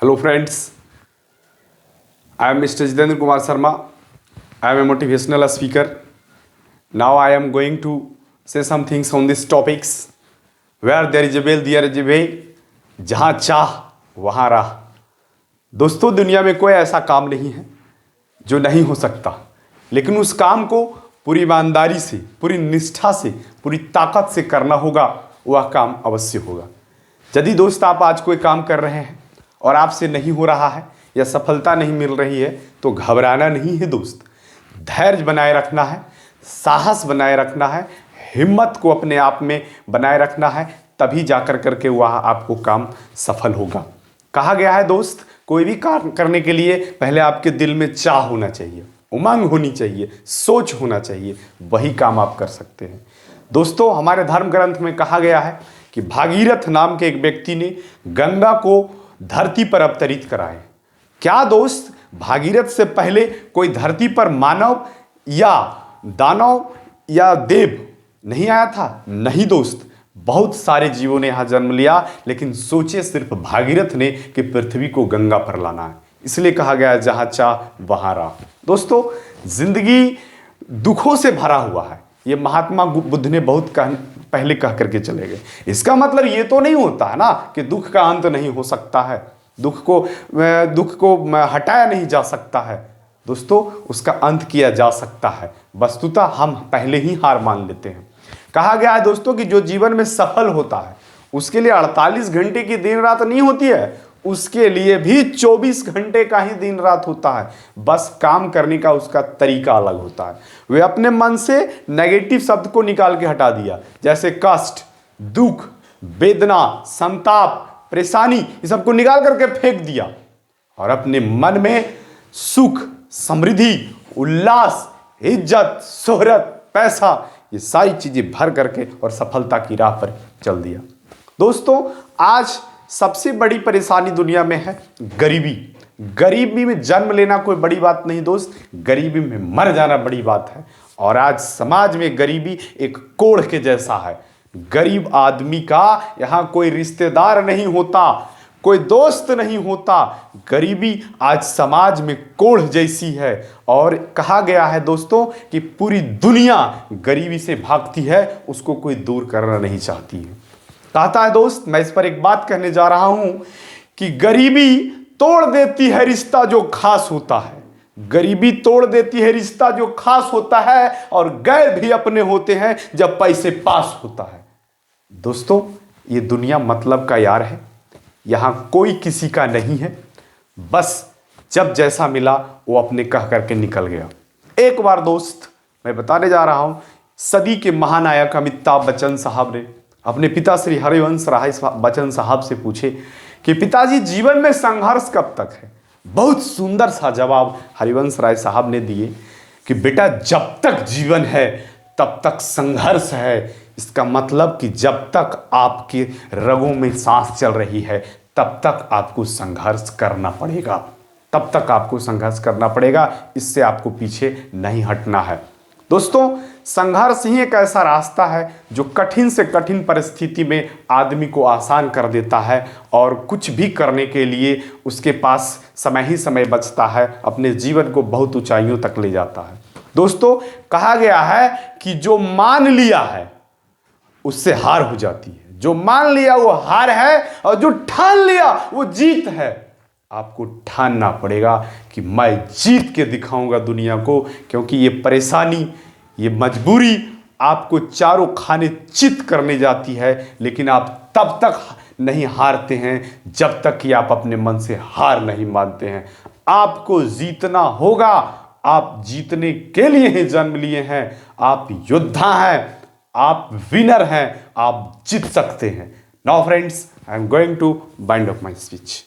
Hello friends, I am Mr. Jitendra Kumar Sharma. I am a motivational speaker. Now I am going to say some things on these topics. Where there is a will, there is a way. जहाँ चाह वहाँ राह। दोस्तों, दुनिया में कोई ऐसा काम नहीं है जो नहीं हो सकता, लेकिन उस काम को पूरी ईमानदारी से, पूरी निष्ठा से, पूरी ताकत से करना होगा, वह काम अवश्य होगा। यदि दोस्त आप आज कोई काम कर रहे हैं और आपसे नहीं हो रहा है या सफलता नहीं मिल रही है, तो घबराना नहीं है दोस्त। धैर्य बनाए रखना है, साहस बनाए रखना है, हिम्मत को अपने आप में बनाए रखना है, तभी जाकर करके वह आपको काम सफल होगा। कहा गया है दोस्त, कोई भी काम करने के लिए पहले आपके दिल में चाह होना चाहिए, उमंग होनी चाहिए, सोच होना चाहिए, वही काम आप कर सकते हैं। दोस्तों, हमारे धर्म ग्रंथ में कहा गया है कि भागीरथ नाम के एक व्यक्ति ने गंगा को धरती पर अवतरित कराए। क्या दोस्त, भागीरथ से पहले कोई धरती पर मानव या दानव या देव नहीं आया था? नहीं दोस्त, बहुत सारे जीवों ने यहाँ जन्म लिया, लेकिन सोचे सिर्फ भागीरथ ने कि पृथ्वी को गंगा पर लाना है। इसलिए कहा गया है, जहाँ चाह वहाँ राह। दोस्तों, जिंदगी दुखों से भरा हुआ है, ये महात्मा बुद्ध ने बहुत पहले कह करके चले गए। इसका मतलब ये तो नहीं होता है ना कि दुख का अंत नहीं हो सकता है, दुख को हटाया नहीं जा सकता है। दोस्तों, उसका अंत किया जा सकता है, वस्तुतः हम पहले ही हार मान लेते हैं। कहा गया है दोस्तों कि जो जीवन में सफल होता है उसके लिए 48 घंटे की दिन रात नहीं होती है, उसके लिए भी 24 घंटे का ही दिन रात होता है। बस काम करने का उसका तरीका अलग होता है। वे अपने मन से नेगेटिव शब्द को निकाल के हटा दिया, जैसे कष्ट, दुख, वेदना, संताप, परेशानी, ये सबको निकाल करके फेंक दिया और अपने मन में सुख, समृद्धि, उल्लास, इज्जत, शोहरत, पैसा, ये सारी चीजें भर करके और सफलता की राह पर चल दिया। दोस्तों, आज सबसे बड़ी परेशानी दुनिया में है गरीबी। गरीबी में जन्म लेना कोई बड़ी बात नहीं दोस्त, गरीबी में मर जाना बड़ी बात है। और आज समाज में गरीबी एक कोढ़ के जैसा है। गरीब आदमी का यहाँ कोई रिश्तेदार नहीं होता, कोई दोस्त नहीं होता। गरीबी आज समाज में कोढ़ जैसी है और कहा गया है दोस्तों कि पूरी दुनिया गरीबी से भागती है, उसको कोई दूर करना नहीं चाहती है। कहता है दोस्त, मैं इस पर एक बात कहने जा रहा हूं कि गरीबी तोड़ देती है रिश्ता जो खास होता है। गरीबी तोड़ देती है रिश्ता जो खास होता है, और गैर भी अपने होते हैं जब पैसे पास होता है। दोस्तों, ये दुनिया मतलब का यार है, यहां कोई किसी का नहीं है। बस जब जैसा मिला वो अपने कह करके निकल गया। एक बार दोस्त, मैं बताने जा रहा हूं, सदी के महानायक अमिताभ बच्चन साहब ने अपने पिता श्री हरिवंश राय बच्चन साहब से पूछे कि पिताजी, जीवन में संघर्ष कब तक है? बहुत सुंदर सा जवाब हरिवंश राय साहब ने दिए कि बेटा, जब तक जीवन है तब तक संघर्ष है। इसका मतलब कि जब तक आपके रगों में सांस चल रही है तब तक आपको संघर्ष करना पड़ेगा, तब तक आपको संघर्ष करना पड़ेगा। इससे आपको पीछे नहीं हटना है। दोस्तों, संघर्ष ही एक ऐसा रास्ता है जो कठिन से कठिन परिस्थिति में आदमी को आसान कर देता है और कुछ भी करने के लिए उसके पास समय ही समय बचता है, अपने जीवन को बहुत ऊंचाइयों तक ले जाता है। दोस्तों, कहा गया है कि जो मान लिया है उससे हार हो जाती है। जो मान लिया वो हार है और जो ठान लिया वो जीत है। आपको ठानना पड़ेगा कि मैं जीत के दिखाऊंगा दुनिया को, क्योंकि ये परेशानी, ये मजबूरी आपको चारों खाने चित करने जाती है, लेकिन आप तब तक नहीं हारते हैं जब तक कि आप अपने मन से हार नहीं मानते हैं। आपको जीतना होगा, आप जीतने के लिए ही जन्म लिए हैं। आप योद्धा हैं, आप विनर हैं, आप जीत सकते हैं। Now friends, I am going to bind up my speech.